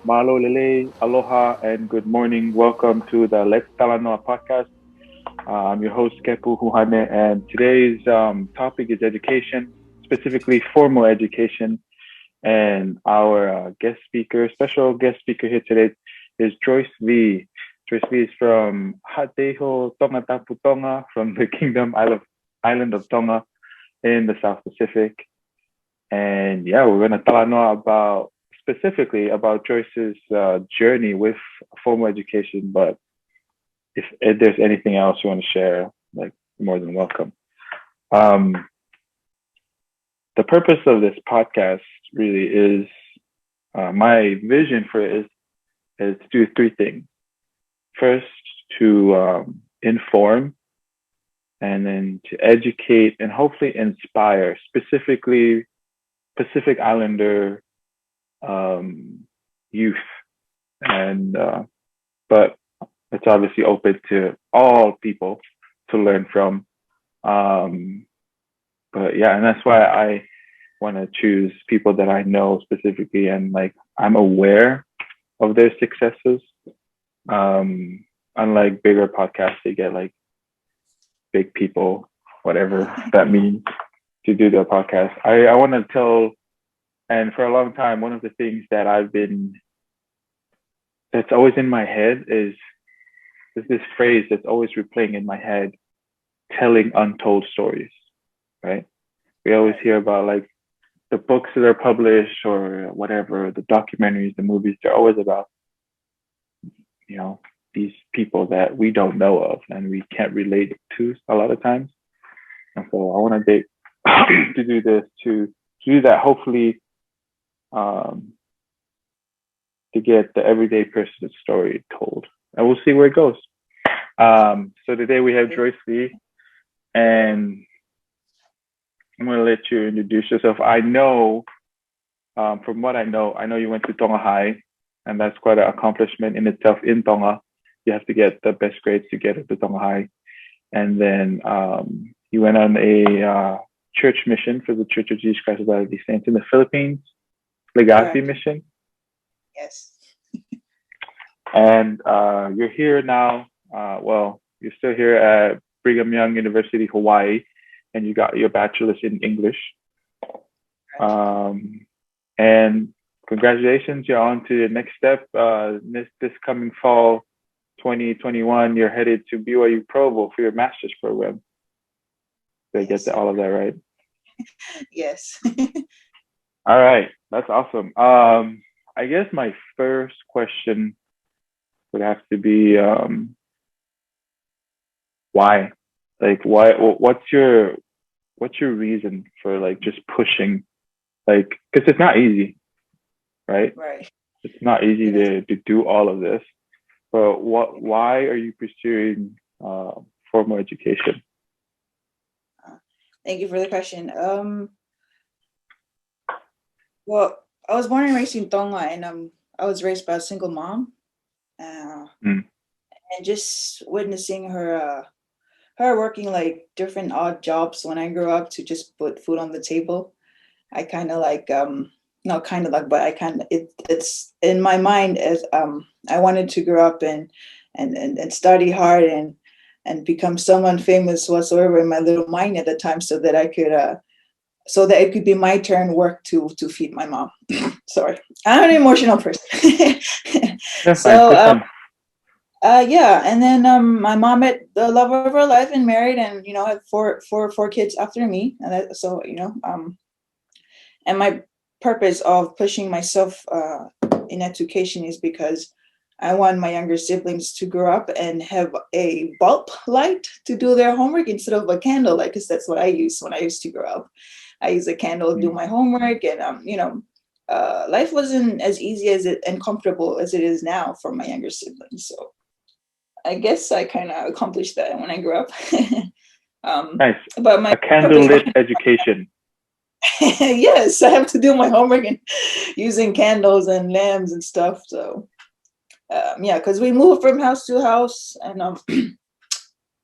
Malo Lele, aloha, and good morning. Welcome to the Let's Talanoa podcast. I'm your host, Kepu Huhane, and today's topic is education, specifically formal education. And our special guest speaker here today is Drois Vi. Drois Vi is from Hateho Tonga Tapu Tonga, from the island of Tonga in the South Pacific. And yeah, we're going to talanoa specifically about Joyce's journey with formal education. But if there's anything else you want to share, like, more than welcome. Um, the purpose of this podcast really is my vision for it is to do three things. First, to inform, and then to educate and hopefully inspire, specifically Pacific Islander youth, and but it's obviously open to all people to learn from. But yeah, and that's why I want to choose people that I know specifically, and like I'm aware of their successes. Unlike bigger podcasts, they get like big people, whatever that means, to do their podcast. I want to tell, and for a long time, one of the things that's always in my head is this phrase that's always replaying in my head: telling untold stories, right? We always hear about like the books that are published or whatever, the documentaries, the movies, they're always about, you know, these people that we don't know of and we can't relate to a lot of times. And so I want to to do this, to do that, hopefully, to get the everyday person's story told. And we'll see where it goes. So today we have Drois Vi, and I'm going to let you introduce yourself. I know, from what I know you went to Tonga High, and that's quite an accomplishment in itself in Tonga. You have to get the best grades to get into Tonga High. And then you went on a church mission for the Church of Jesus Christ of Latter-day Saints in the Philippines, Legasi mission. Yes. And you're here now. You're still here at Brigham Young University, Hawaii, and you got your bachelor's in English. And congratulations, you're on to the next step. This coming fall, 2021, you're headed to BYU Provo for your master's program. Did I get all of that right? Yes. All right, that's awesome. I guess my first question would have to be, why? Like, why? What's your reason for like just pushing? Like, because it's not easy, right? Right. It's not easy to do all of this. But why are you pursuing formal education? Thank you for the question. Well, I was born and raised in Tonga, and I was raised by a single mom, and just witnessing her working like different odd jobs when I grew up to just put food on the table. I kind of like not kind of like, but I kind of it's in my mind as I wanted to grow up and study hard and become someone famous whatsoever in my little mind at the time, so that I could so that it could be my turn work to feed my mom. Sorry, I'm an emotional person. That's fine. So That's fine. yeah, and then my mom met the love of her life and married, and had four kids after me, and so and my purpose of pushing myself in education is because I want my younger siblings to grow up and have a bulb light to do their homework instead of a candle light, because that's what I used when I used to grow up. I use a candle to do my homework, and life wasn't as easy as it and comfortable as it is now for my younger siblings. So I guess I kind of accomplished that when I grew up. Nice. But my A candlelit education. yes, I have to do my homework and using candles and lamps and stuff. So yeah, because we moved from house to house, and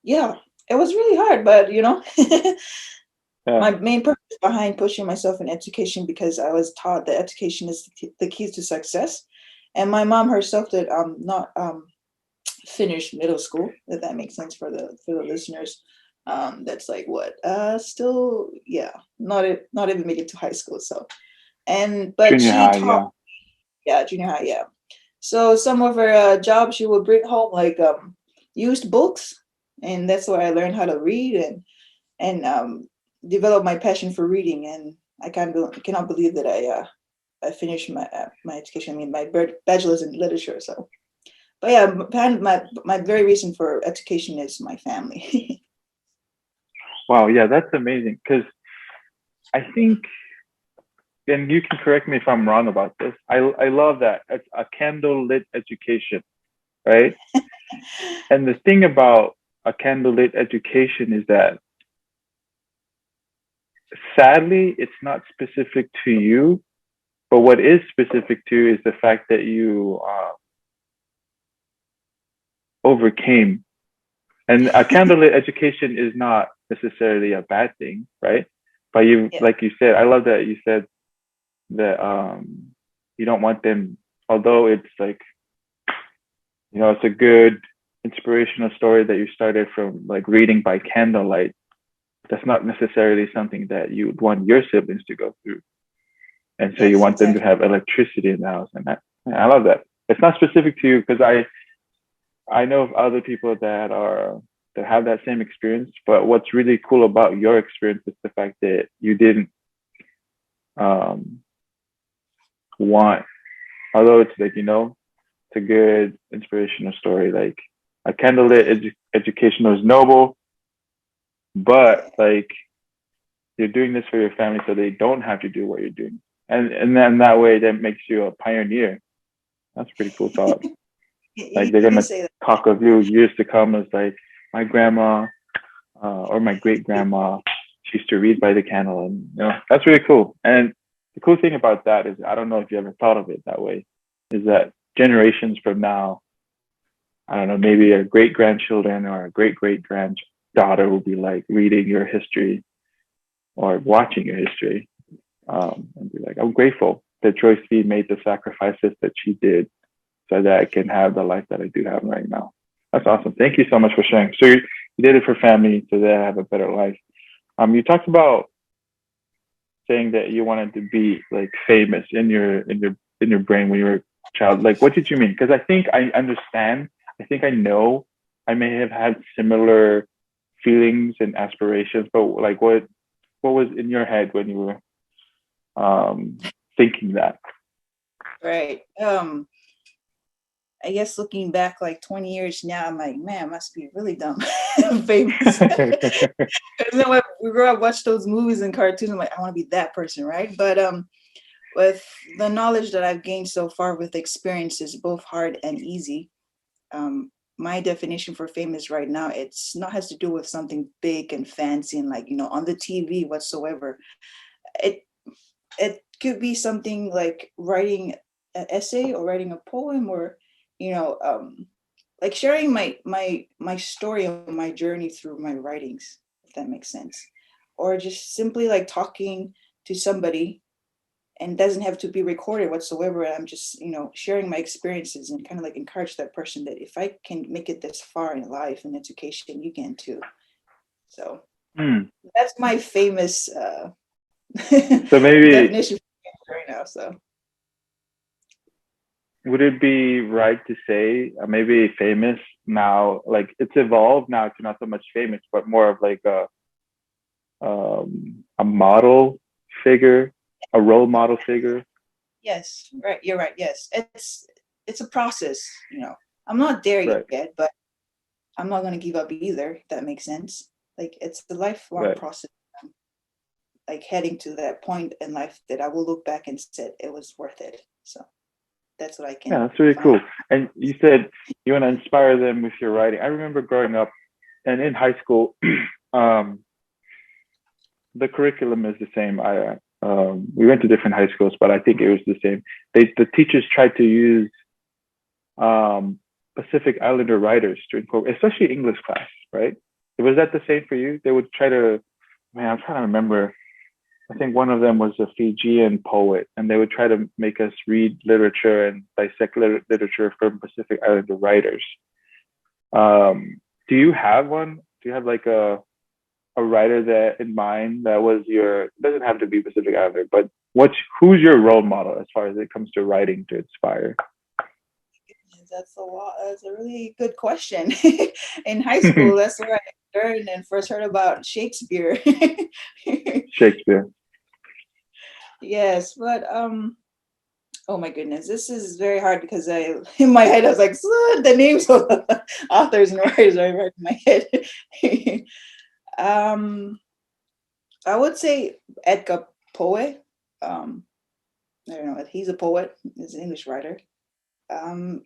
yeah, it was really hard, but my main purpose behind pushing myself in education, because I was taught that education is the key to success, And my mom herself did not finish middle school, if that makes sense for the listeners. That's like what? Still, yeah, not even make it to high school. So, but Junior she high, taught, yeah. yeah, junior high, yeah. So some of her jobs, she would bring home like used books, and that's where I learned how to read and develop my passion for reading. And I cannot believe that I finished my education. I mean, my bachelor's in literature. So, but yeah, my very reason for education is my family. Wow, yeah, that's amazing. Because I think, and you can correct me if I'm wrong about this. I love that it's a candlelit education, right? And the thing about a candlelit education is that sadly, it's not specific to you. But what is specific to you is the fact that you overcame. And a candlelit education is not necessarily a bad thing, right? But you, Yeah, like you said, I love that you said that you don't want them, although it's like, it's a good inspirational story that you started from like reading by candlelight. That's not necessarily something that you would want your siblings to go through. And so you yes, want them to exactly. have electricity in the house. And I love that. It's not specific to you because I know of other people that have that same experience. But what's really cool about your experience is the fact that you didn't um, want, although it's like it's a good inspirational story. Like a candlelit education is noble, but Yeah. like you're doing this for your family so they don't have to do what you're doing, and then that way that makes you a pioneer. That's a pretty cool thought. Like they're You can gonna say that. talk of you years to come as like my grandma or my great grandma. She used to read by the candle, and that's really cool. And the cool thing about that is I don't know if you ever thought of it that way. Is that generations from now, I don't know, maybe a great grandchildren or a great great granddaughter will be like reading your history or watching your history, and be like, I'm grateful that Drois Vi made the sacrifices that she did so that I can have the life that I do have right now. That's awesome. Thank you so much for sharing. So you did it for family so that I have a better life. You talked about saying that you wanted to be like famous in your brain when you were a child. Like, what did you mean? Because I think I understand. I think I know. I may have had similar feelings and aspirations, but like, what was in your head when you were thinking that? Right. I guess looking back like 20 years now, I'm like, man, I must be really dumb and famous. You know what? We grew up, watch those movies and cartoons. I'm like, I want to be that person, right? But with the knowledge that I've gained so far with experiences, both hard and easy, my definition for famous right now, it's not has to do with something big and fancy and like on the TV whatsoever. It it could be something like writing an essay or writing a poem or you know um, like sharing my story and my journey through my writings, if that makes sense, or just simply like talking to somebody and doesn't have to be recorded whatsoever. I'm just sharing my experiences and kind of like encourage that person that if I can make it this far in life and education, you can too. So Hmm. that's my famous So maybe definition right now. So would it be right to say maybe famous now, like it's evolved now to not so much famous, but more of like a model figure, a role model figure? yes, right, you're right. Yes, it's a process. I'm not there Right, yet, but I'm not going to give up either. If that makes sense. Like it's a lifelong right. process. Like heading to that point in life that I will look back and said it was worth it. So that's what I Yeah, can that's really find. cool. And you said you want to inspire them with your writing. I remember growing up and in high school, um, the curriculum is the same. We went to different high schools, but I think it was the same. The teachers tried to use um, Pacific Islander writers to incorporate, especially English class, right? Was that the same for you? They would try to, man, I'm trying to remember. I think one of them was a Fijian poet, and they would try to make us read literature and dissect literature from Pacific Islander writers. Do you have one? Do you have like a writer that in mind that was your, doesn't have to be Pacific Islander, but who's your role model as far as it comes to writing to inspire? That's a lot. That's a really good question. In high school, that's where I learned and first heard about Shakespeare. Shakespeare. Yes, but oh my goodness, this is very hard because in my head I was like, the names of the authors and writers are right in my head. I would say Edgar Poe. I don't know, he's a poet, he's an English writer.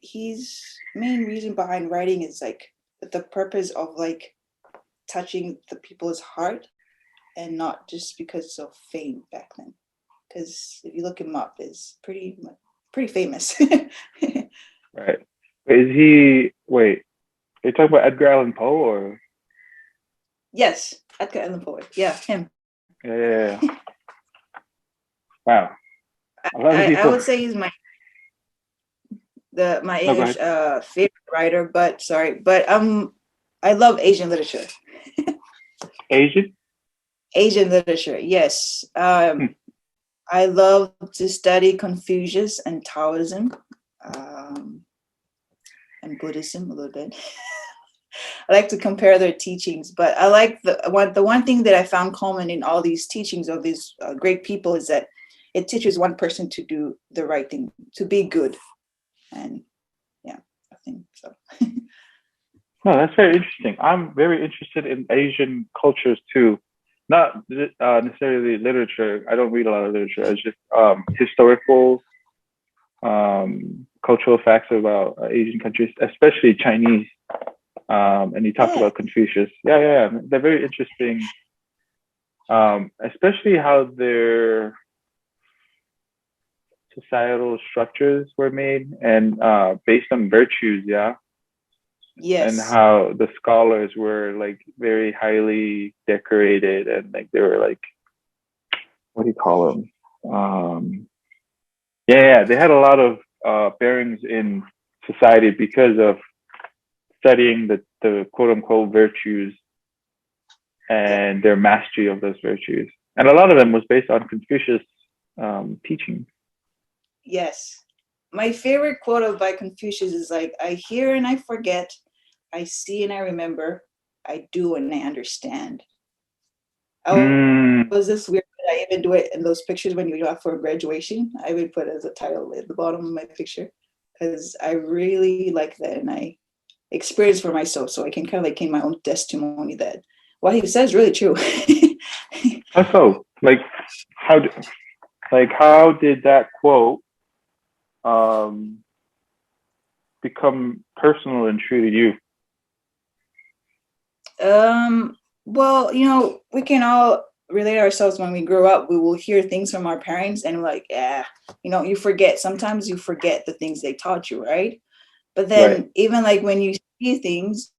His main reason behind writing is like the purpose of like touching the people's heart and not just because of fame back then. Because if you look him up, it's pretty famous. Right. Are you talking about Edgar Allan Poe or? Yes, Edgar Allan Poe. Yeah, him. Yeah. Wow. I would say he's my English favorite writer, but I love Asian literature. Asian literature, yes. I love to study Confucius and Taoism, and Buddhism a little bit. I like to compare their teachings, but I like the one thing that I found common in all these teachings of these great people is that it teaches one person to do the right thing, to be good. And yeah, I think so. No, that's very interesting. I'm very interested in Asian cultures too. Not necessarily literature. I don't read a lot of literature. It's just historical, cultural facts about Asian countries, especially Chinese. And you talked about Confucius. Yeah. They're very interesting, especially how their societal structures were made and based on virtues. Yeah. Yes. And how the scholars were like very highly decorated and like they were like, what do you call them? They had a lot of bearings in society because of studying the quote unquote virtues and their mastery of those virtues. And a lot of them was based on Confucius teaching. Yes. My favorite quote by Confucius is like, I hear and I forget, I see and I remember, I do and I understand. Was this weird? I even do it in those pictures when you go out for graduation. I would put as a title at the bottom of my picture because I really like that and I experience for myself, so I can kind of like in my own testimony that what he says is really true. So, how did that quote become personal and true to you? Well, we can all relate ourselves when we grow up. We will hear things from our parents and we're like, you forget. Sometimes you forget the things they taught you, right? But then even like when you see things,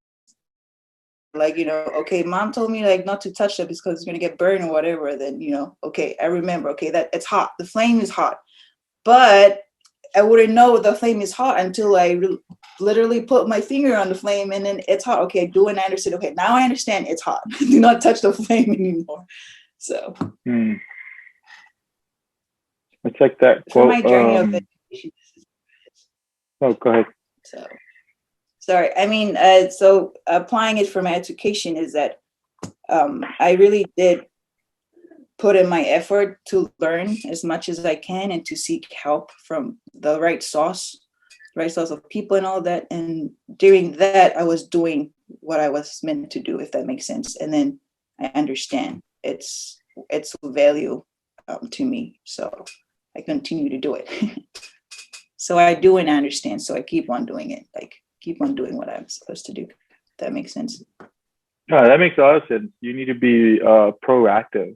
like, okay, mom told me like not to touch that because it's going to get burned or whatever. Then, okay, I remember, okay, that it's hot. The flame is hot. But I wouldn't know the flame is hot until I literally put my finger on the flame and then it's hot. Okay, I do and I understand. Okay, now I understand it's hot. Do not touch the flame anymore. So. It's like that quote. For my journey of education. Oh, go ahead. So, sorry. I mean, so applying it for my education is that I really did put in my effort to learn as much as I can and to seek help from the right source of people and all that. And during that, I was doing what I was meant to do, if that makes sense. And then I understand its value to me. So I continue to do it. So I do and I understand. So I keep on doing it, keep on doing what I'm supposed to do. If that makes sense. No, that makes a lot of sense. You need to be proactive.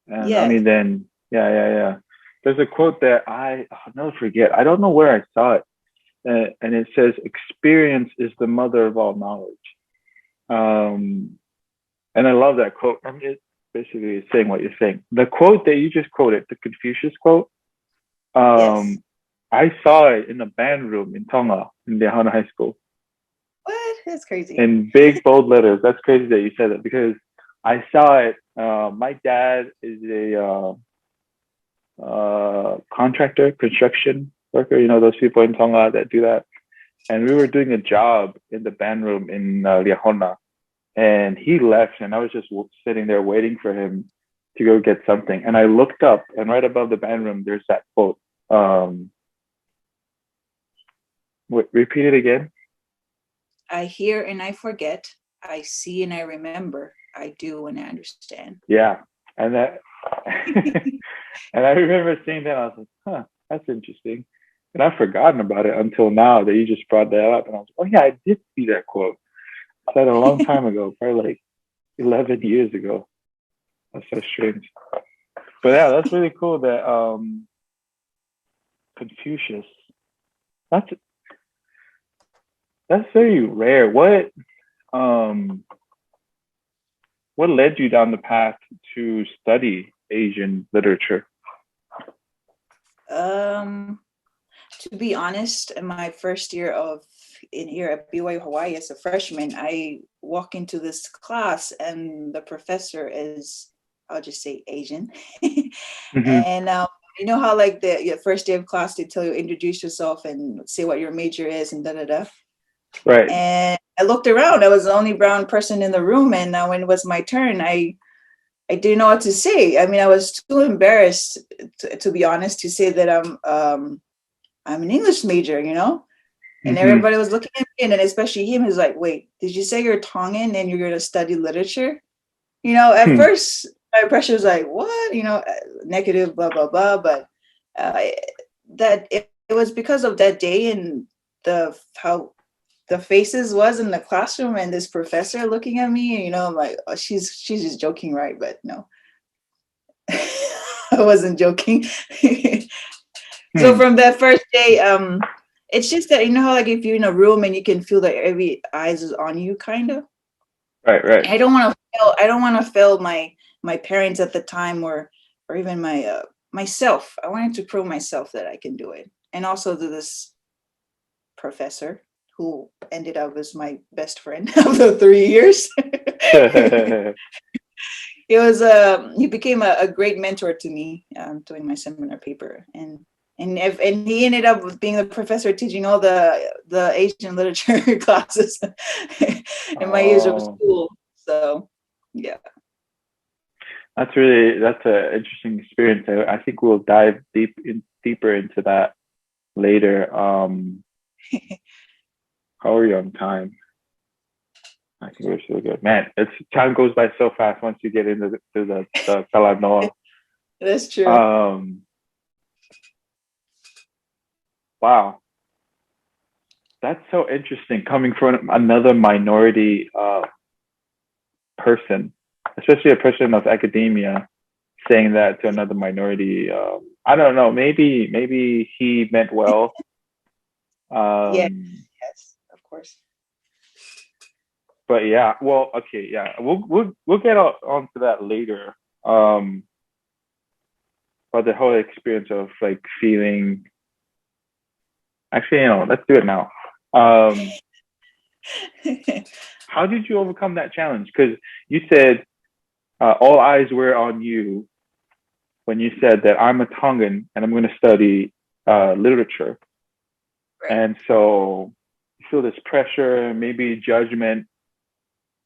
And I mean, then, yeah. There's a quote that I'll never forget. I don't know where I saw it. And it says, experience is the mother of all knowledge. And I love that quote. I mean, basically saying what you're saying. The quote that you just quoted, the Confucius quote, Yes. I saw it in a band room in Tonga, in Liahona High School. What? That's crazy. In big bold letters. That's crazy that you said it because I saw it. My dad is a contractor, construction worker. You know those people in Tonga that do that. And we were doing a job in the band room in Liahona, and he left, and I was just sitting there waiting for him to go get something. And I looked up, and right above the band room, there's that quote. Repeat it again. I hear and I forget. I see and I remember. I do and I understand. Yeah, and that, and I remember seeing that. I was like, "Huh, that's interesting." And I've forgotten about it until now that you just brought that up. And I was like, "Oh yeah, I did see that quote. I said it a long time ago, probably like 11 years ago." That's so strange. But yeah, that's really cool that Confucius. That's very rare. What led you down the path to study Asian literature? To be honest, in my first year here at BYU Hawaii as a freshman, I walk into this class and the professor is, I'll just say Asian. And you know how like your first day of class, they tell you introduce yourself and say what your major is and da-da-da. Right. And I looked around, I was the only brown person in the room. And now when it was my turn, I didn't know what to say. I mean, I was too embarrassed, to be honest, to say that I'm an English major, you know? And everybody was looking at me, and then especially him, who's like, wait, did you say you're Tongan and you're going to study literature? You know, at first, my impression was like, what? You know, negative, blah, blah, blah. But it was because of that day and how the faces was in the classroom and this professor looking at me, you know, I'm like, oh, she's just joking, right? But no, I wasn't joking. So from that first day, it's just that, you know how like if you're in a room and you can feel that every eyes is on you, kind of. Right. I don't want to fail my parents at the time or even myself. I wanted to prove myself that I can do it, and also to this professor who ended up as my best friend of the 3 years. He became a great mentor to me doing my seminar paper, and he ended up being the professor teaching all the Asian literature classes in my years of school. So yeah, that's an interesting experience. I think we'll dive deeper into that later. How are you on time? I think we're still good. Man, time goes by so fast once you get into the Talanoa. That's true. Wow. That's so interesting coming from another minority person, especially a person of academia, saying that to another minority. I don't know. Maybe he meant well. Yes, of course. But yeah, well, okay, yeah, we'll get onto that later. But the whole experience of like feeling. Actually, you know, let's do it now. How did you overcome that challenge? Because you said all eyes were on you when you said that I'm a Tongan and I'm going to study literature. Right. And so you feel this pressure, maybe judgment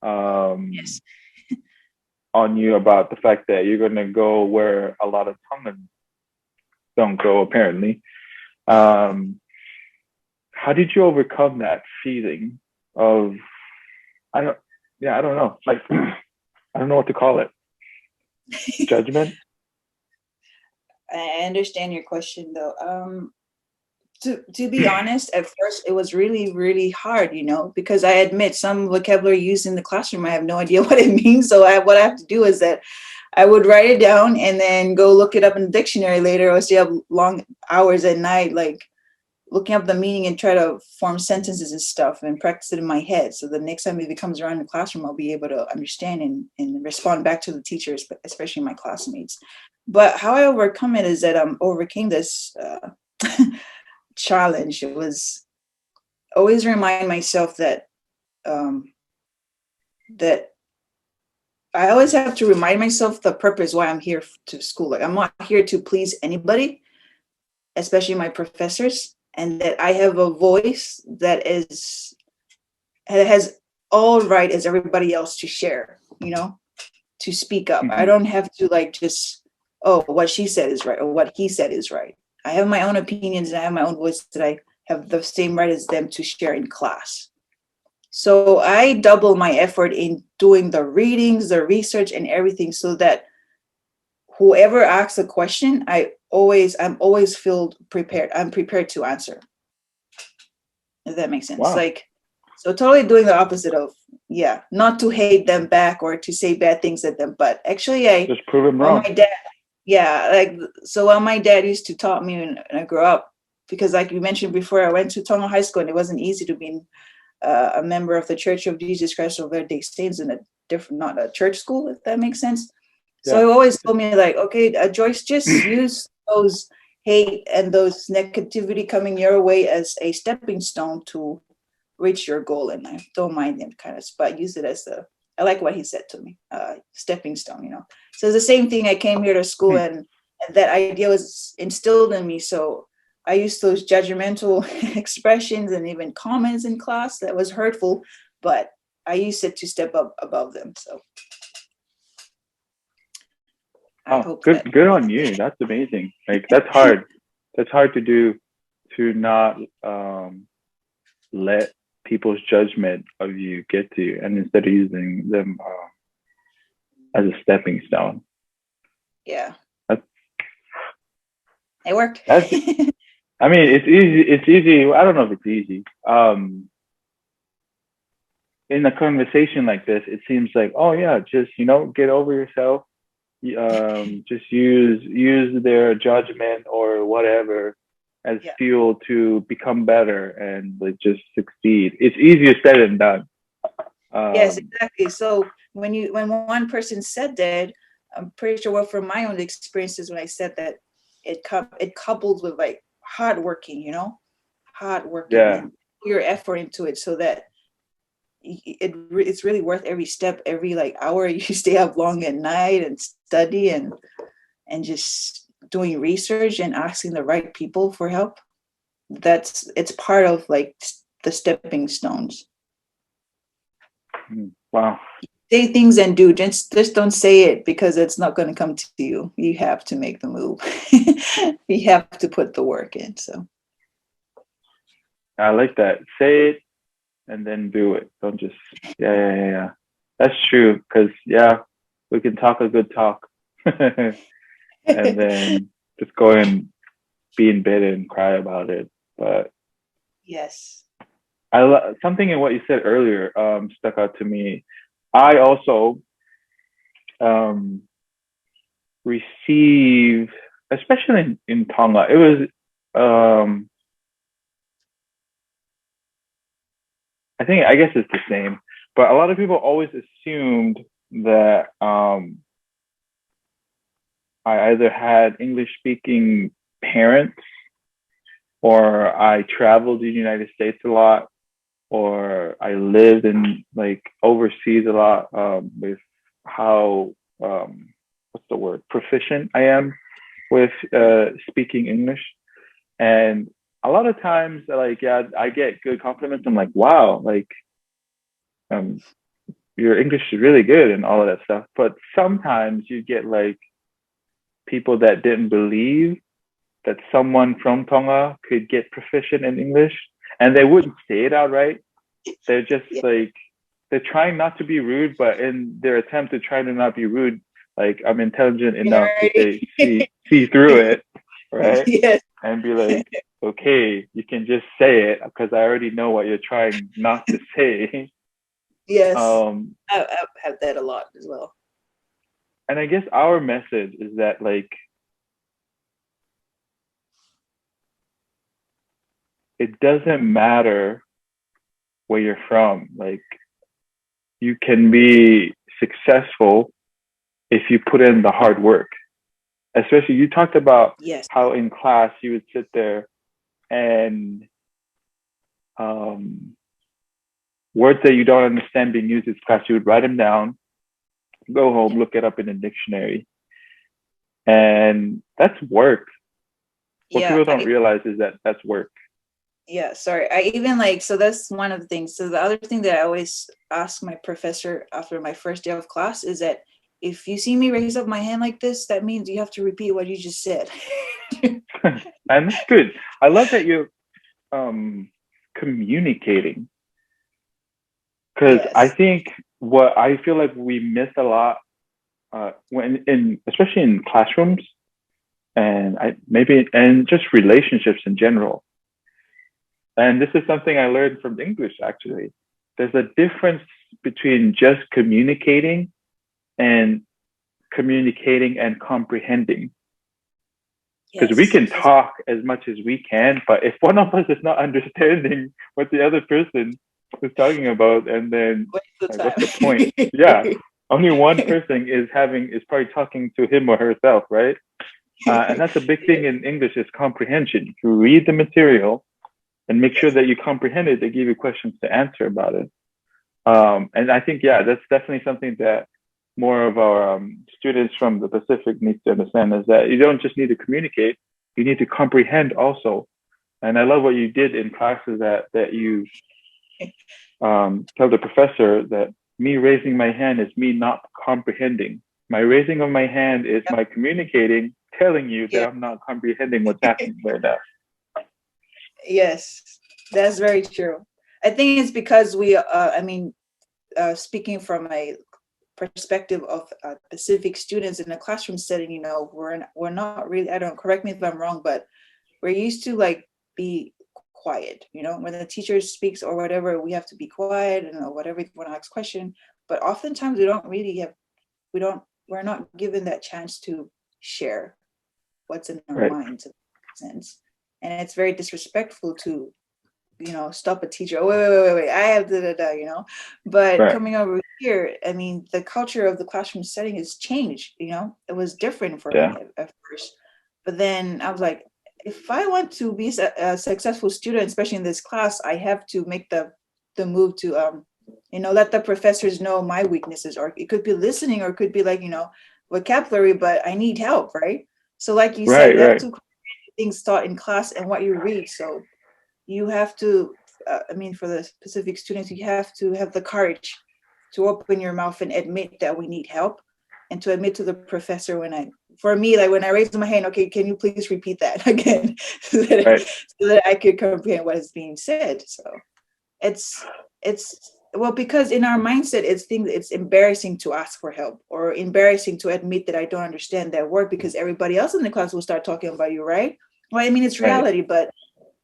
yes. on you about the fact that you're going to go where a lot of Tongans don't go, apparently. How did you overcome that feeling of, I don't know, like, I don't know what to call it. Judgment? I understand your question though. To be honest, at first it was really, really hard, you know, because I admit some vocabulary used in the classroom, I have no idea what it means. So what I have to do is that I would write it down and then go look it up in the dictionary later, or stay up long hours at night, like looking up the meaning and try to form sentences and stuff and practice it in my head. So the next time if it comes around in the classroom, I'll be able to understand and respond back to the teachers, especially my classmates. But how I overcome it is that I overcame this challenge. It was always remind myself that that I always have to remind myself the purpose why I'm here to school. Like I'm not here to please anybody, especially my professors, and that I have a voice that has all right as everybody else to share, to speak up. I don't have to like just, oh, what she said is right or what he said is right. I have my own opinions and I have my own voice that I have the same right as them to share in class. So I double my effort in doing the readings, the research and everything so that whoever asks a question, I'm always feel prepared. I'm prepared to answer. If that makes sense. Wow. Like, so totally doing the opposite of, not to hate them back or to say bad things at them, but actually I just prove them wrong. My dad, like, so while my dad used to taught me when I grew up, because like you mentioned before, I went to Tonga High School and it wasn't easy to be a member of the Church of Jesus Christ of Latter-day Saints in not a church school, if that makes sense. So he always told me like, okay, Joyce, just use those hate and those negativity coming your way as a stepping stone to reach your goal. And I don't mind them kind of, but use it as I like what he said to me, stepping stone, So it's the same thing. I came here to school and that idea was instilled in me. So I used those judgmental expressions and even comments in class that was hurtful, but I used it to step up above them. So good on you. That's amazing. Like that's hard. That's hard to do, to not let people's judgment of you get to you, and instead of using them as a stepping stone. Yeah, it worked. I mean, it's easy. It's easy. I don't know if it's easy. In a conversation like this, it seems like, oh yeah, just get over yourself. Just use their judgment or whatever as fuel to become better and like just succeed. It's easier said than done. Yes, exactly. So when one person said that, I'm pretty sure, well, from my own experiences, when I said that, it coupled with like hard working, and your effort into it, so that it's really worth every step, every like hour you stay up long at night and study and just doing research and asking the right people for help. It's part of like the stepping stones. Wow. Say things and do, just don't say it because it's not going to come to you. You have to make the move. You have to put the work in. So I like that. Say it and then do it. Don't just yeah. That's true, because we can talk a good talk and then just go and be in bed and cry about it. But yes, something in what you said earlier stuck out to me. I also received, especially in Tonga, it was I guess it's the same, but a lot of people always assumed that I either had English speaking parents, or I traveled to the United States a lot, or I lived in like overseas a lot, with how what's the word, proficient I am with speaking English. And a lot of times, like, I get good compliments. I'm like, wow, like your English is really good and all of that stuff. But sometimes you get like people that didn't believe that someone from Tonga could get proficient in English, and they wouldn't say it outright. They're just like, they're trying not to be rude, but in their attempt to try to not be rude, like, I'm intelligent enough to see through it, right? Yes. And be like, okay, you can just say it because I already know what you're trying not to say. Yes. I have that a lot as well. And I guess our message is that, like, it doesn't matter where you're from. Like, you can be successful if you put in the hard work. Especially, you talked about Yes. how in class you would sit there and words that you don't understand being used in class, you would write them down, go home, look it up in a dictionary. And that's work. What people don't realize is that that's work. Yeah, sorry. I even like, so that's one of the things. So the other thing that I always ask my professor after my first day of class is that if you see me raise up my hand like this, that means you have to repeat what you just said. And that's good. I love that you're communicating. Because I think what I feel like we miss a lot especially in classrooms and just relationships in general. And this is something I learned from English, actually. There's a difference between just communicating and comprehending. Because we can talk as much as we can, but if one of us is not understanding what the other person is talking about, and then what's the point? Yeah, only one person is probably talking to him or herself, right? And that's a big thing in English is comprehension. If you read the material and make sure that you comprehend it, they give you questions to answer about it. And I think, that's definitely something that more of our students from the Pacific need to understand, is that you don't just need to communicate, you need to comprehend also. And I love what you did in classes that you tell the professor that me raising my hand is me not comprehending. My raising of my hand is my communicating, telling you that I'm not comprehending what's happening right now. Yes, that's very true. I think it's because we, speaking from a perspective of Pacific students in a classroom setting, we're not really, correct me if I'm wrong, but we're used to like be quiet, when the teacher speaks or whatever, we have to be quiet and whatever you want to ask question. But oftentimes we're not given that chance to share what's in our minds, in a sense. And it's very disrespectful to, stop a teacher. Oh, wait, I have But coming over here, I mean, the culture of the classroom setting has changed, it was different for me at first. But then I was like, if I want to be a successful student, especially in this class, I have to make the move to, let the professors know my weaknesses, or it could be listening, or it could be like, vocabulary, but I need help, right? So like you said, you have to things taught in class and what you read. So you have to, for the Pacific students, you have to have the courage to open your mouth and admit that we need help, and to admit to the professor when I raise my hand, okay, can you please repeat that again, so that I could comprehend what is being said. So it's because in our mindset, it's embarrassing to ask for help, or embarrassing to admit that I don't understand that word, because everybody else in the class will start talking about you, right? Well, I mean, it's reality, but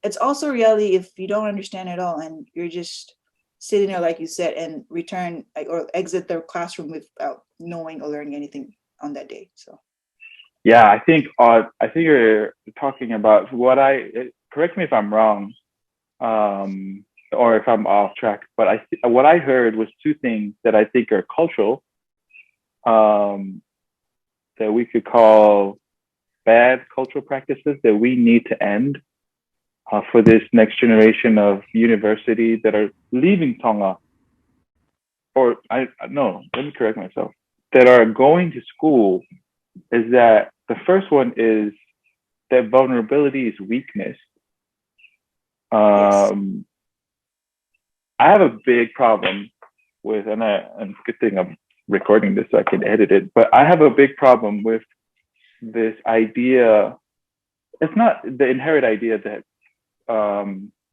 it's also reality if you don't understand at all and you're just sitting there, like you said, and return or exit the classroom without knowing or learning anything on that day. So I think you're talking about correct me if I'm wrong, or if I'm off track, but what I heard was two things that I think are cultural, that we could call bad cultural practices that we need to end for this next generation of university that are leaving Tonga, or let me correct myself, that are going to school, is that the first one is that vulnerability is weakness. I have a big problem with, and good thing I'm recording this so I can edit it, but I have a big problem with this idea. It's not the inherent idea that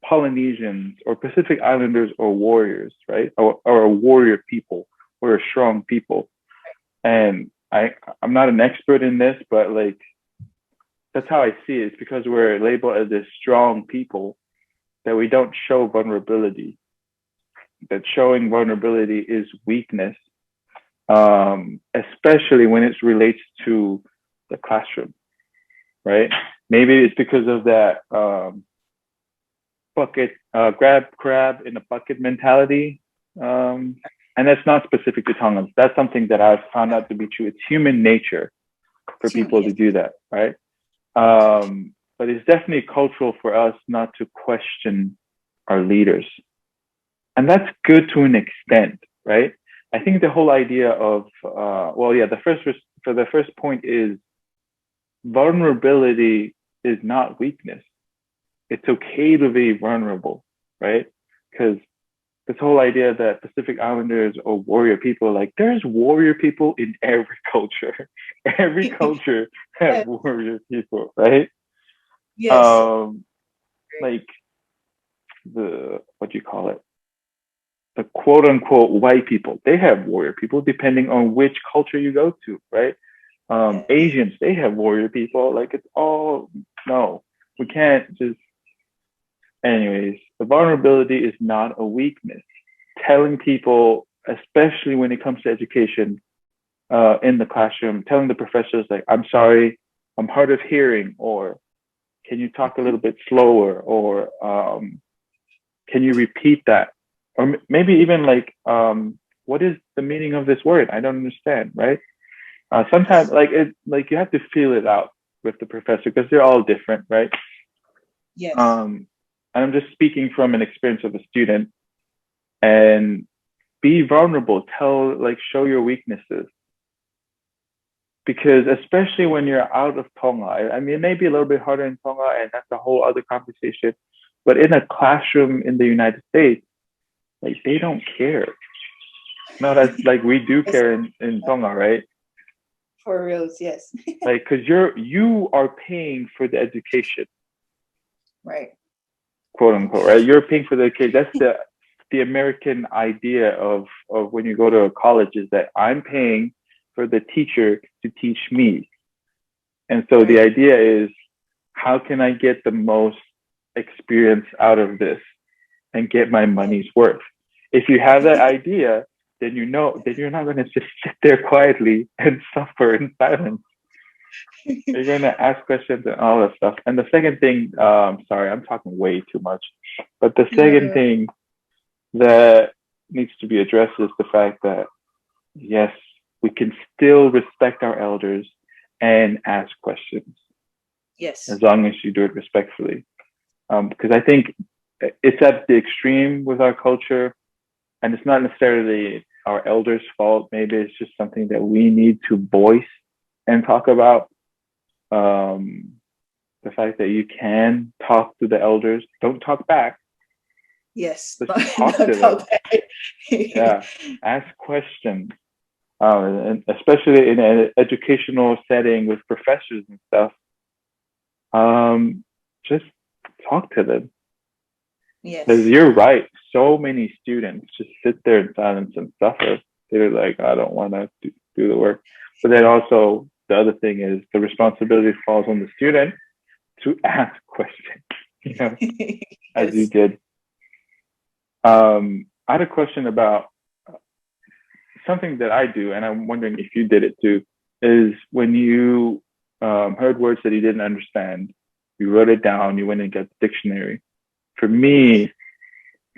Polynesians or Pacific Islanders are warriors, right? Or a warrior people. We're a strong people. And I'm not an expert in this, but like, that's how I see it. It's because we're labeled as this strong people that we don't show vulnerability. That showing vulnerability is weakness, especially when it relates to the classroom, right? Maybe it's because of that bucket, grab crab in a bucket mentality. And that's not specific to Tongans. That's something that I've found out to be true. It's human nature for people to do that, right? But it's definitely cultural for us not to question our leaders. And that's good to an extent, right? I think the whole idea of, the first point is vulnerability is not weakness. It's okay to be vulnerable, right? Because this whole idea that Pacific Islanders are warrior people, like there's warrior people in every culture. Every culture has warrior people, right? Yes. Like what do you call it? The quote unquote white people, they have warrior people depending on which culture you go to, right? Asians, they have warrior people. Like it's all, no, we can't just, anyways, the vulnerability is not a weakness. Telling people, especially when it comes to education, in the classroom, telling the professors like, I'm sorry, I'm hard of hearing, or can you talk a little bit slower, or can you repeat that? Or maybe even like, what is the meaning of this word? I don't understand, right? Sometimes like you have to feel it out with the professor because they're all different, right? Yes. And I'm just speaking from an experience of a student, and be vulnerable, show your weaknesses. Because especially when you're out of Tonga, I mean, it may be a little bit harder in Tonga, and that's a whole other conversation. But in a classroom in the United States, like they don't care. No, that's like we do care in Tonga, right? For reals, yes. Like, because you are paying for the education, right? Quote unquote, right? You're paying for the education. That's the American idea of when you go to a college, is that I'm paying for the teacher to teach me. And so the idea is, how can I get the most experience out of this and get my money's worth? If you have that idea, then you know that you're not going to just sit there quietly and suffer in silence. You're going to ask questions and all that stuff. And the second thing, sorry, I'm talking way too much, but the second thing that needs to be addressed is the fact that, yes, we can still respect our elders and ask questions. Yes. As long as you do it respectfully. Because I think it's at the extreme with our culture, and it's not necessarily our elders' fault. Maybe it's just something that we need to voice and talk about. The fact that you can talk to the elders, don't talk back. Yes. Just talk to them. Yeah, ask questions. And especially in an educational setting with professors and stuff, just talk to them. Yes. Because you're right. So many students just sit there in silence and suffer. They're like, I don't want to do the work. But then also the other thing is the responsibility falls on the student to ask questions, as you did. I had a question about something that I do, and I'm wondering if you did it too, is when you heard words that you didn't understand, you wrote it down, you went and got the dictionary. For me,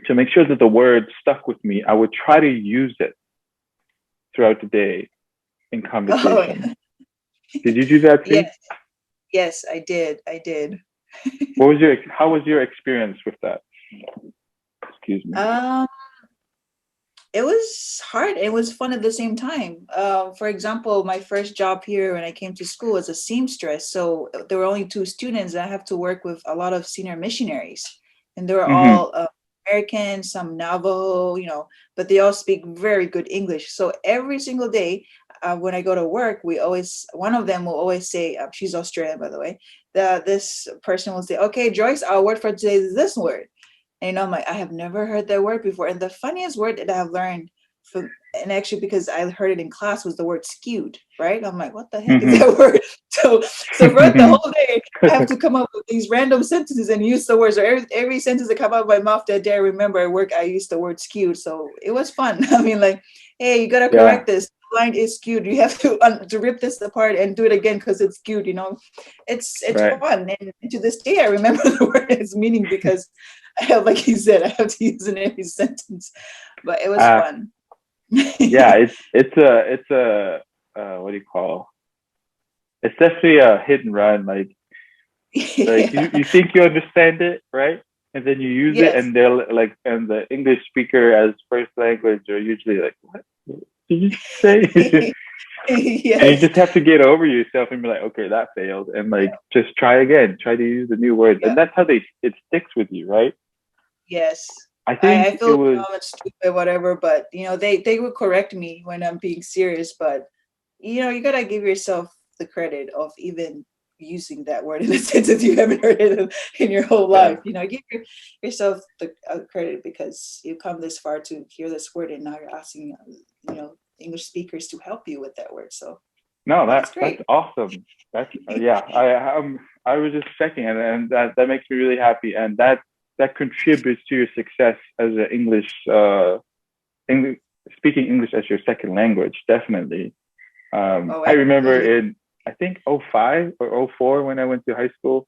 to make sure that the word stuck with me, I would try to use it throughout the day in conversation. Oh, yeah. Did you do that too? Yes, I did. How was your experience with that? Excuse me. It was hard. It was fun at the same time. For example, my first job here when I came to school was a seamstress. So there were only 2 students, and I have to work with a lot of senior missionaries. And they were all American, some Navajo, but they all speak very good English. So every single day when I go to work, one of them will always say, she's Australian, by the way, this person will say, okay, Joyce, our word for today is this word. And I'm like, I have never heard that word before. And the funniest word that I've learned and actually because I heard it in class, was the word skewed, right? I'm like, what the heck is that word? So throughout the whole day, I have to come up with these random sentences and use the words. So every sentence that come out of my mouth that day, I remember at work, I used the word skewed. So it was fun. I mean, like, hey, you got to correct this. line is skewed. You have to rip this apart and do it again because it's skewed. It's Right. fun, and to this day I remember the word and its meaning because like you said, I have to use it in every sentence. But it was fun. Yeah, it's a what do you call? It's definitely a hit and run. Like you think you understand it, right? And then you use it, and they're like, and the English speaker as first language are usually like, what did you say? Yes. And you just have to get over yourself and be like, okay, that failed, and like just try again, try to use the new words, and that's how it sticks with you, right? Yes. I think I feel dumb and stupid, whatever, but they would correct me when I'm being serious. But you gotta give yourself the credit of even using that word in a sentence you haven't heard it in your whole life. Give yourself the credit because you come this far to hear this word, and now you're asking English speakers to help you with that word. So no, that's awesome. That's I was just checking, and that makes me really happy, and that contributes to your success as an English speaking English as your second language, definitely. I remember in I think 05 or 04 when I went to high school,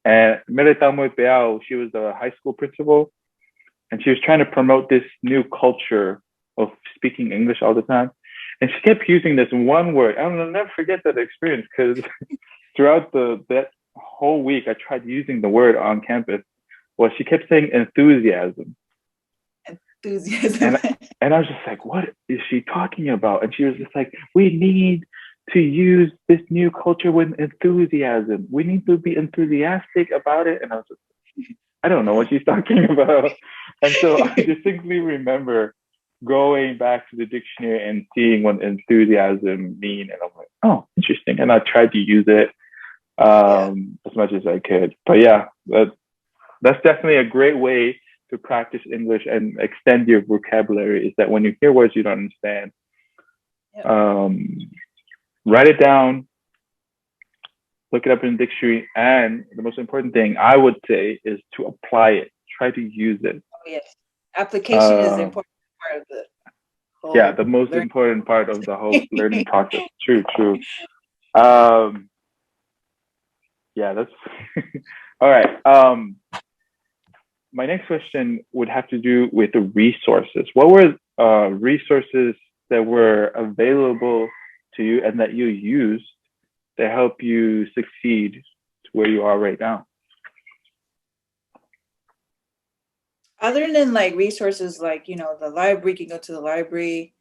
and Meretamoy Peao, she was the high school principal, and she was trying to promote this new culture of speaking English all the time. And she kept using this one word. I'll never forget that experience because throughout that whole week, I tried using the word on campus. Well, she kept saying enthusiasm. Enthusiasm. And I was just like, what is she talking about? And she was just like, we need to use this new culture with enthusiasm. We need to be enthusiastic about it. And I was just, I don't know what she's talking about. And so I distinctly remember going back to the dictionary and seeing what enthusiasm mean. And I'm like, oh, interesting. And I tried to use it as much as I could. But yeah, that's definitely a great way to practice English and extend your vocabulary, is that when you hear words you don't understand, write it down, look it up in the dictionary, and the most important thing I would say is to apply it. Try to use it. Oh, yes. Application is the important part of the whole the most important part of the whole learning process. True. That's all right. My next question would have to do with the resources. What were resources that were available to you and that you used to help you succeed to where you are right now? Other than like resources like, the library, you can go to the library,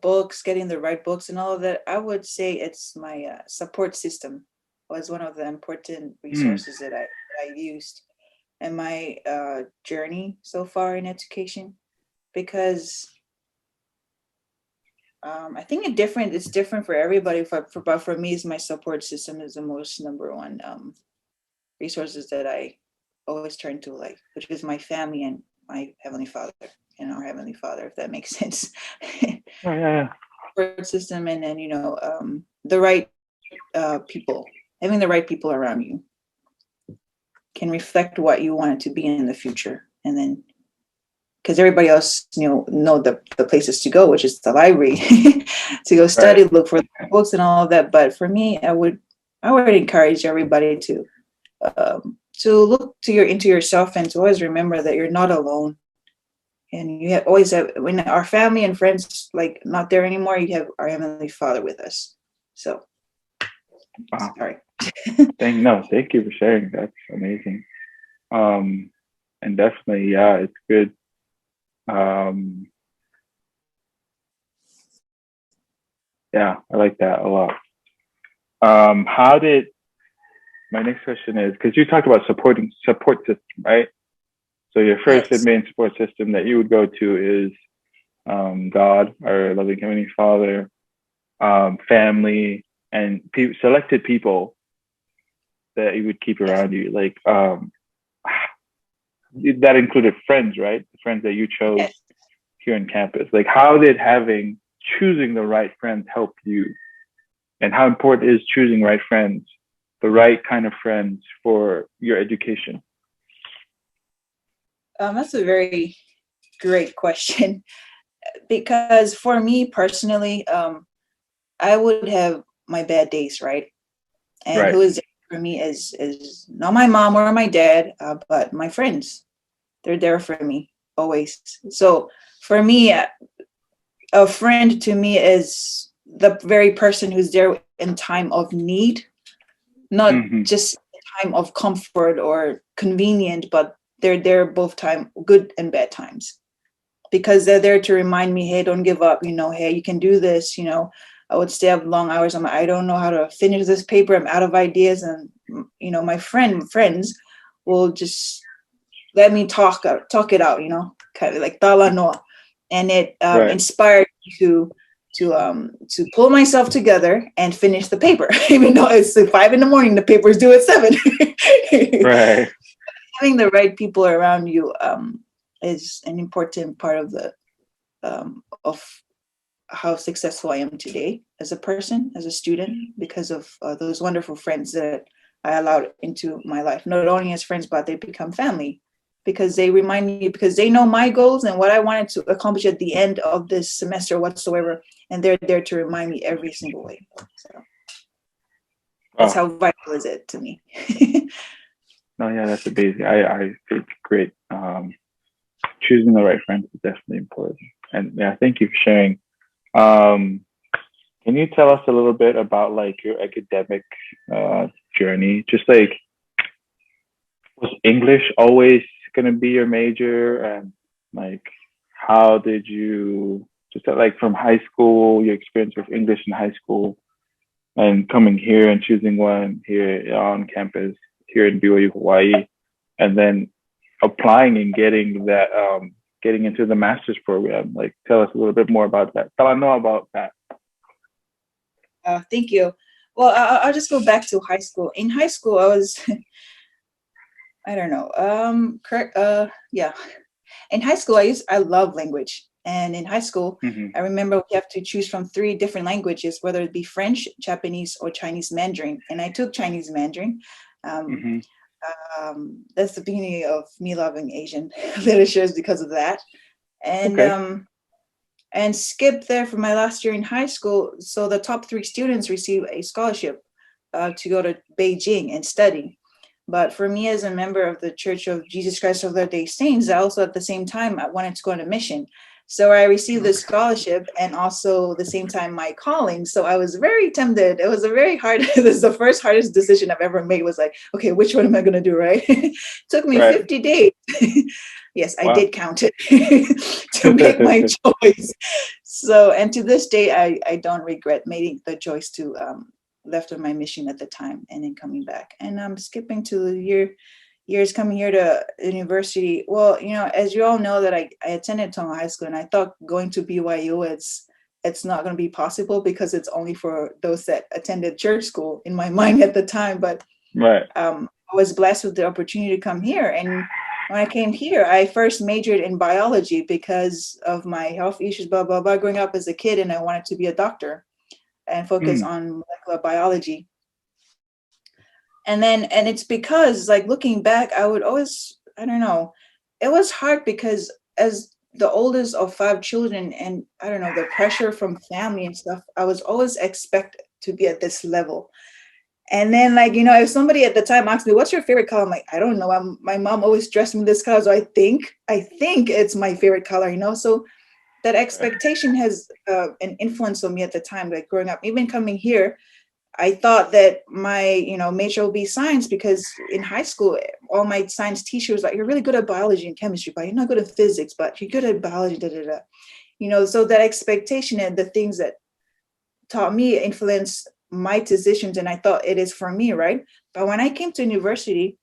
books, getting the right books and all of that, I would say it's my support system was one of the important resources that I used in my journey so far in education, because I think it's different for everybody. But for me, my support system is the most number one resources that I always turn to, like, which is my family and my Heavenly Father and our Heavenly Father, if that makes sense. Support system, and then the right people, having the right people around you can reflect what you want it to be in the future, and then because everybody else know the places to go, which is the library to go study, look for books and all of that. But for me, I would encourage everybody to look into yourself and to always remember that you're not alone, and you always have, when our family and friends like not there anymore, you have our Heavenly Father with us. So wow. Sorry. Thank you for sharing. That's amazing. And definitely, it's good. I like that a lot. My next question is, because you talked about support system, right? So your first and main support system that you would go to is God, our loving Heavenly Father, family, and selected people that you would keep around you. Like that included friends, right? The friends that you chose here on campus. Like, how did choosing the right friends help you? And how important is choosing right friends, the right kind of friends for your education? That's a very great question. because for me personally, I would have my bad days, right? And Right. who is there for me is not my mom or my dad, but my friends. They're there for me always. So for me, a friend to me is the very person who's there in time of need, not Mm-hmm. just time of comfort or convenient, but they're there both time, good and bad times, because they're there to remind me, hey, don't give up, hey, you can do this. I would stay up long hours. I don't know how to finish this paper. I'm out of ideas. And, my friends will just let me talk it out, kind of like Talanoa. And it Right. inspired me to pull myself together and finish the paper, even though it's 5 a.m, the paper is due at 7. Right. Having the right people around you is an important part of how successful I am today as a person, as a student, because of those wonderful friends that I allowed into my life. Not only as friends, but they become family, because they remind me, because they know my goals and what I wanted to accomplish at the end of this semester whatsoever. And they're there to remind me every single way. So that's how vital is it to me. No, yeah, that's amazing. I think great. Choosing the right friends is definitely important. And yeah, thank you for sharing. Can you tell us a little bit about like your academic journey? Just like, was English always gonna be your major, and like, how did you just like from high school, your experience with English in high school, and coming here and choosing one here on campus here in BYU Hawaii, and then applying and getting into the master's program. Like, tell us a little bit more about that. Tell I know about that. Thank you. Well, I'll just go back to high school. In high school, I was, I don't know, correct. Yeah. In high school, I love language. And in high school, Mm-hmm. I remember we have to choose from 3 different languages, whether it be French, Japanese, or Chinese Mandarin. And I took Chinese Mandarin. Mm-hmm. That's the beginning of me loving Asian literatures because of that. And Okay. and skipped there for my last year in high school. So the top 3 students receive a scholarship to go to Beijing and study. But for me, as a member of the Church of Jesus Christ of Latter-day Saints, I also at the same time I wanted to go on a mission. So I received the scholarship and also the same time my calling. So I was very tempted. It was a very hard, this is the first hardest decision I've ever made, was like, okay, which one am I going to do, right? Took me Right. 50 days. Yes, I Wow. did count it to make my choice. So, and to this day, I don't regret making the choice to left on my mission at the time and then coming back. And I'm skipping to the years coming here to university. Well, as you all know, that I attended Tonga High School, and I thought going to BYU, it's not going to be possible because it's only for those that attended church school in my mind at the time. But Right. I was blessed with the opportunity to come here. And when I came here, I first majored in biology because of my health issues, blah, blah, blah, growing up as a kid. And I wanted to be a doctor and focus on molecular biology. And it's because, like, looking back, I would always, I don't know, it was hard because as the oldest of 5 children, and I don't know, the pressure from family and stuff, I was always expected to be at this level. And then, like, if somebody at the time asked me, what's your favorite color? I'm like, I don't know. My mom always dressed me this color. So I think it's my favorite color, So that expectation has an influence on me at the time, like growing up. Even coming here, I thought that my, major will be science, because in high school, all my science teachers was like, you're really good at biology and chemistry, but you're not good at physics, but you're good at biology, da, da, da. So that expectation and the things that taught me influenced my decisions, and I thought it is for me, right? But when I came to university,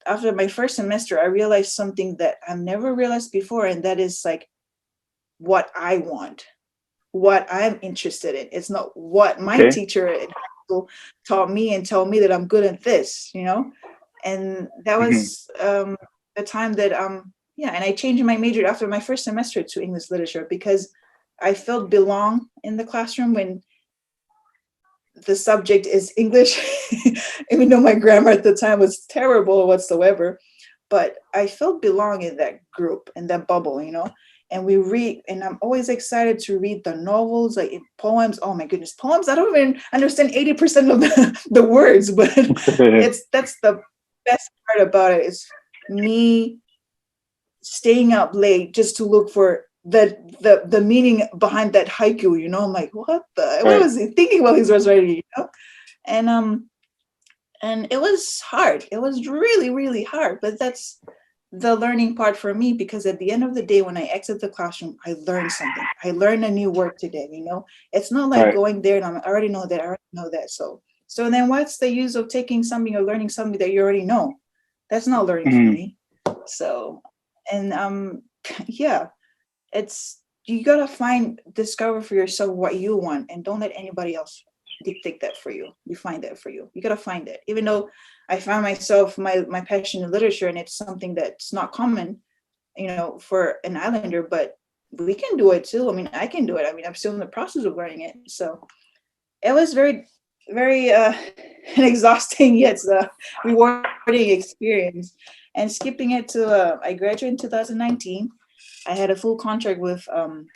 after my first semester, I realized something that I've never realized before, and that is like what I want, what I'm interested in. It's not what my teacher in high school taught me and told me that I'm good at this, And that was the time that and I changed my major after my first semester to English literature, because I felt belong in the classroom when the subject is English, even though my grammar at the time was terrible whatsoever. But I felt belong in that group, in that bubble, and we read, and I'm always excited to read the novels, like poems. Oh my goodness, poems! I don't even understand 80% of the words, but that's the best part about it. Is me staying up late just to look for the meaning behind that haiku. I'm like, what was he thinking while he was writing? And it was hard. It was really, really hard. But that's the learning part for me, because at the end of the day, when I exit the classroom, I learned something. I learned a new word today. It's not like going there and I already know that. So then what's the use of taking something or learning something that you already know? That's not learning for me. So, and yeah, it's, you gotta discover for yourself what you want, and don't let anybody else dictate that for you. You find that for you. You gotta find it. Even though I found myself my passion in literature, and it's something that's not common, for an islander, but we can do it too. I mean, I can do it. I mean, I'm still in the process of learning it. So it was very, very an exhausting yet rewarding experience. And skipping it to, I graduated in 2019. I had a full contract with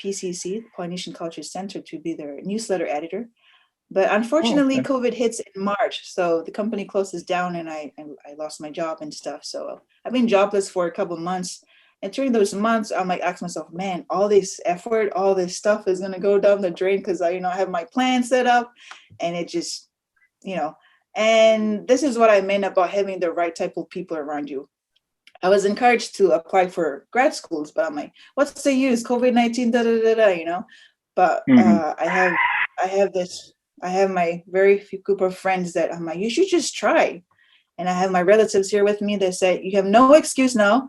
PCC, Polynesian Culture Center, to be their newsletter editor. But unfortunately, COVID hits in March, so the company closes down, and I lost my job and stuff. So I've been jobless for a couple of months. And during those months, I'm like, ask myself, man, all this effort, all this stuff is gonna go down the drain, because I have my plan set up, and it just, and this is what I meant about having the right type of people around you. I was encouraged to apply for grad schools, but I'm like, what's the use? COVID-19, da da da da, But I have my very few group of friends that I'm like, you should just try. And I have my relatives here with me that say, you have no excuse now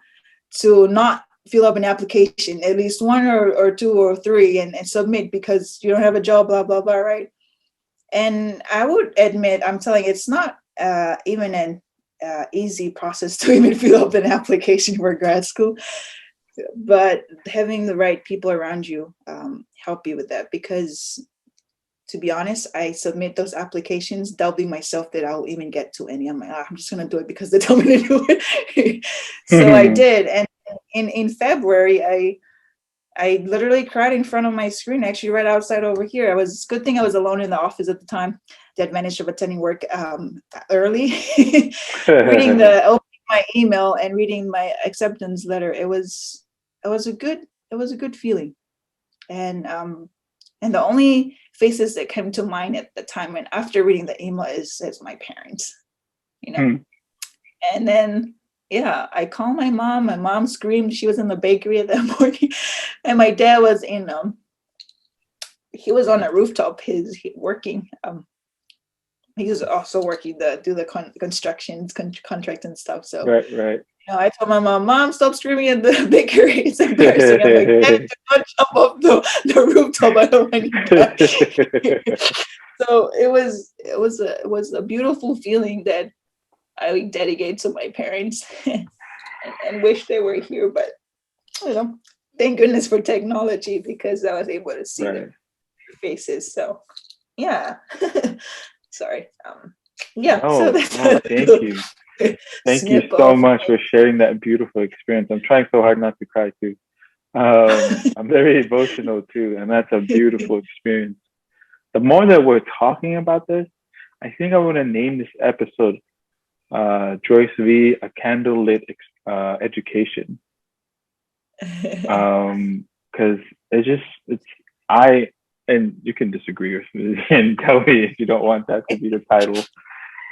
to not fill up an application, at least one or two or three, and submit, because you don't have a job, blah, blah, blah, right? And I would admit, I'm telling you, it's not even an easy process to even fill up an application for grad school. But having the right people around you help you with that, because to be honest, I submit those applications doubting myself that I'll even get to any. I'm like, I'm just gonna do it because they tell me to do it. So I did, and in February, I literally cried in front of my screen, actually right outside over here. Good thing I was alone in the office at the time. The advantage of attending work early, opening my email and reading my acceptance letter. It was a good feeling, and the only faces that came to mind at the time and after reading the email is my parents, and then. Yeah, I called my mom. My mom screamed. She was in the bakery at that morning, and my dad was he was on a rooftop. Working. He was also working do the constructions contract and stuff. So right. I told my mom, stop screaming at the bakery. It's embarrassing. I'm like, Dad, do not jump off the rooftop. I don't want you to. So it was a beautiful feeling that I dedicate to my parents and wish they were here, but thank goodness for technology, because I was able to see their faces. So yeah. Sorry. So that's thank you. Thank you so much for sharing that beautiful experience. I'm trying so hard not to cry too. I'm very emotional too, and that's a beautiful experience. The more that we're talking about this, I think I want to name this episode Drois Vi, a Candlelit education, because and you can disagree with me and tell me if you don't want that to be the title,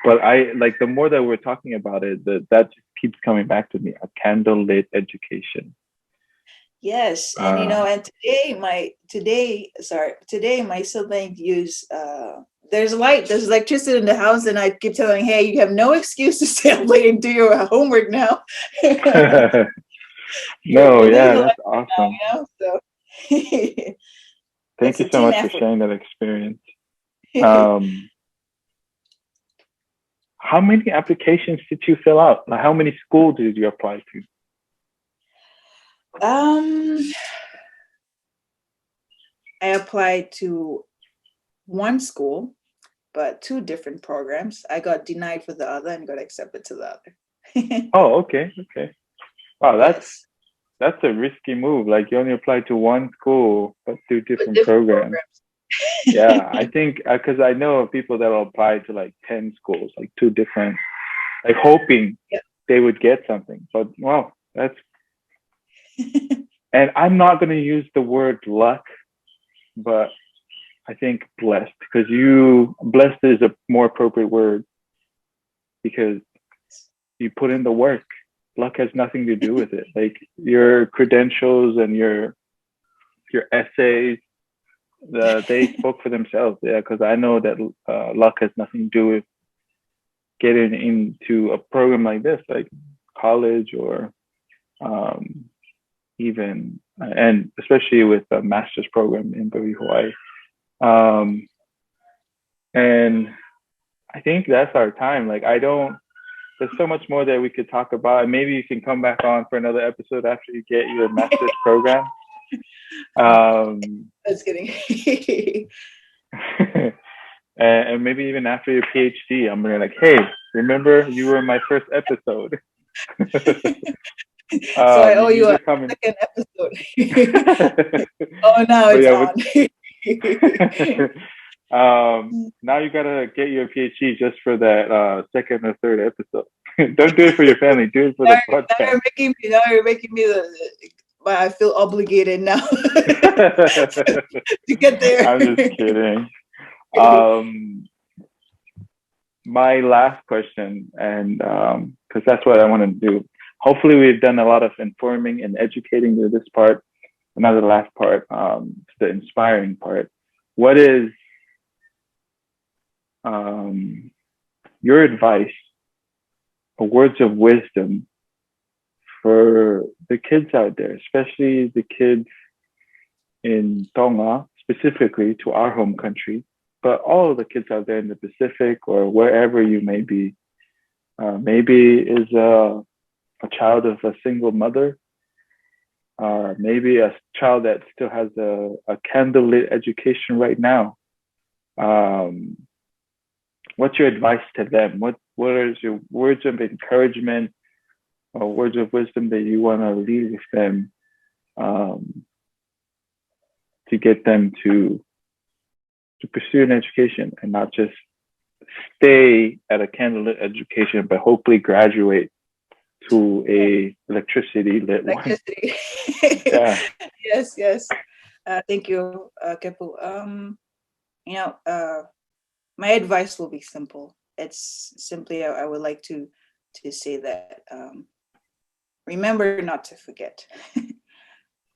but I like, the more that we're talking about it, that just keeps coming back to me, a Candlelit education. Yes, and and today my siblings use there's light, there's electricity in the house, and I keep telling, hey, you have no excuse to stay up late and do your homework now. No, yeah, that's awesome. Now, so thank you so much for sharing that experience. How many applications did you fill out? Like, how many schools did you apply to? I applied to one school, but two different programs. I got denied for the other and got accepted to the other. Oh, okay. Wow, that's that's a risky move. Like you only apply to one school, but two different different programs. Yeah, I think because I know of people that will apply to like 10 schools, like two different, like hoping they would get something. But wow, that's. And I'm not going to use the word luck, but I think blessed, because blessed is a more appropriate word because you put in the work. Luck has nothing to do with it. Like your credentials and your essays, they spoke for themselves. Yeah, because I know that luck has nothing to do with getting into a program like this, like college or even, and especially with a master's program in BYU, Hawaii. And I think that's our time. Like, there's so much more that we could talk about. And maybe you can come back on for another episode after you get your master's program. Just kidding. And maybe even after your PhD, I'm gonna like, hey, remember you were in my first episode. So I owe you a second episode. Oh, now it's on. Now you gotta get your PhD just for that second or third episode. Don't do it for your family. Do it for the podcast. Now you're making me I feel obligated now to get there. I'm just kidding. My last question, and because that's what I want to do. Hopefully, we've done a lot of informing and educating to this part. Now the last part, the inspiring part. What is your advice or words of wisdom for the kids out there, especially the kids in Tonga, specifically to our home country, but all of the kids out there in the Pacific or wherever you may be? Maybe is a child of a single mother, maybe a child that still has a candlelit education right now. What's your advice to them? What is your words of encouragement or words of wisdom that you want to leave with them to get them to pursue an education and not just stay at a candlelit education, but hopefully graduate to a electricity lit one? Yeah. Yes. Thank you, Kepu. My advice will be simple. It's simply I would like to say that remember not to forget.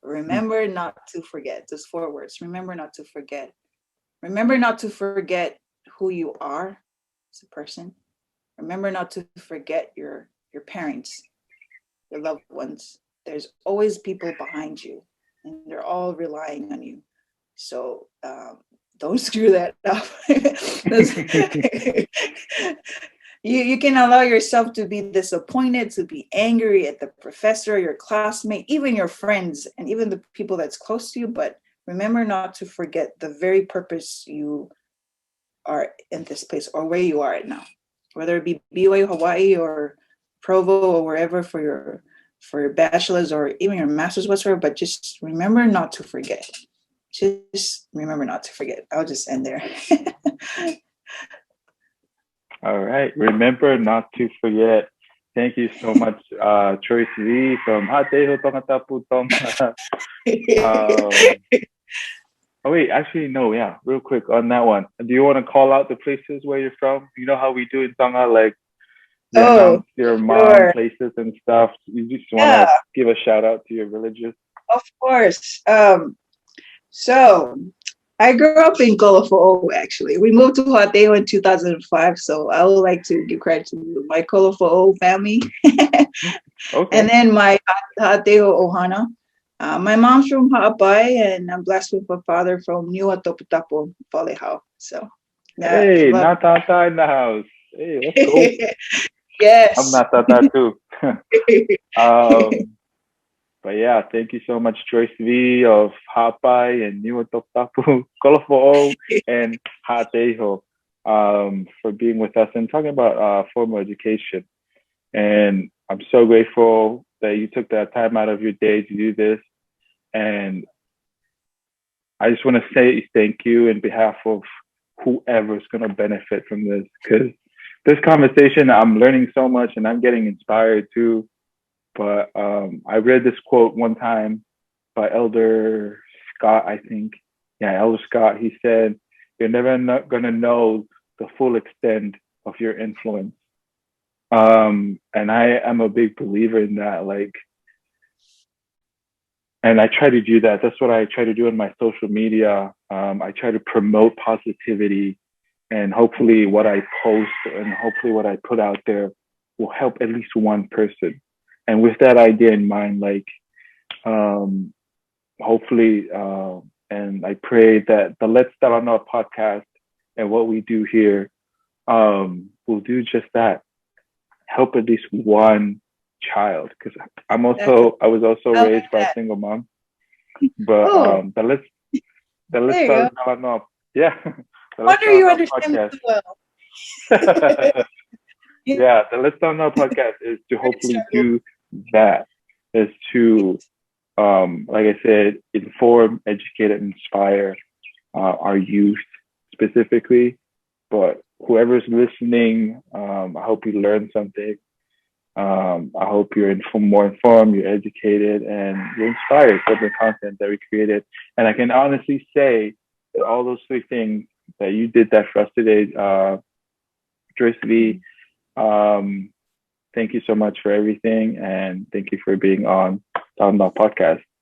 Remember not to forget. Those 4 words. Remember not to forget. Remember not to forget who you are as a person. Remember not to forget your parents, your loved ones. There's always people behind you, and they're all relying on you. So don't screw that up. You can allow yourself to be disappointed, to be angry at the professor, your classmate, even your friends, and even the people that's close to you. But remember not to forget the very purpose you are in this place or where you are right now, whether it be BYU Hawaii or Provo or wherever for your bachelor's or even your master's whatsoever. But just remember not to forget. Just remember not to forget. I'll just end there. All right. Remember not to forget. Thank you so much, Drois Vi from Hateho Tonga Tapu Tonga. Oh, wait, actually, no, yeah, real quick on that one. Do you want to call out the places where you're from? You know how we do in Tonga, like announce your mom places and stuff. You just want to give a shout out to your villages? Of course. So I grew up in Kolofo'o, actually. We moved to Hateho in 2005, so I would like to give credit to my Kolofo'o family. Okay. And then my Hateho Ohana. My mom's from Ha'apai, and I'm blessed with a father from Niua Toputapo, Palehau. So, hey, Natata in the house. Hey, let's go. Yes. I'm Natata too. But yeah, thank you so much, Drois Vi of Ha'apai and Niua Toputapo, Kolofo'o, and Hateho, for being with us and talking about formal education. And I'm so grateful that you took that time out of your day to do this. And I just want to say thank you in behalf of whoever's going to benefit from this, because this conversation, I'm learning so much and I'm getting inspired too. But I read this quote one time by Elder Scott, I think. Yeah, Elder Scott. He said, "You're never going to know the full extent of your influence." And I am a big believer in that. Like, and I try to do that. That's what I try to do in my social media. I try to promote positivity, and hopefully what I post and hopefully what I put out there will help at least one person. And with that idea in mind, like, hopefully, and I pray that the Let's Talanoa podcast and what we do here will do just that, help at least one child. Because I was also raised by a single mom. But the Let's Talanoa, yeah. What do you understand so well? Yeah, the Let's Talanoa podcast is to hopefully do that, is to like I said, inform, educate, and inspire our youth specifically. But whoever's listening, I hope you learned something. I hope you're more informed, you're educated, and you're inspired from the content that we created. And I can honestly say that all those three things that you did that for us today, Drois Vi, thank you so much for everything, and thank you for being on the podcast.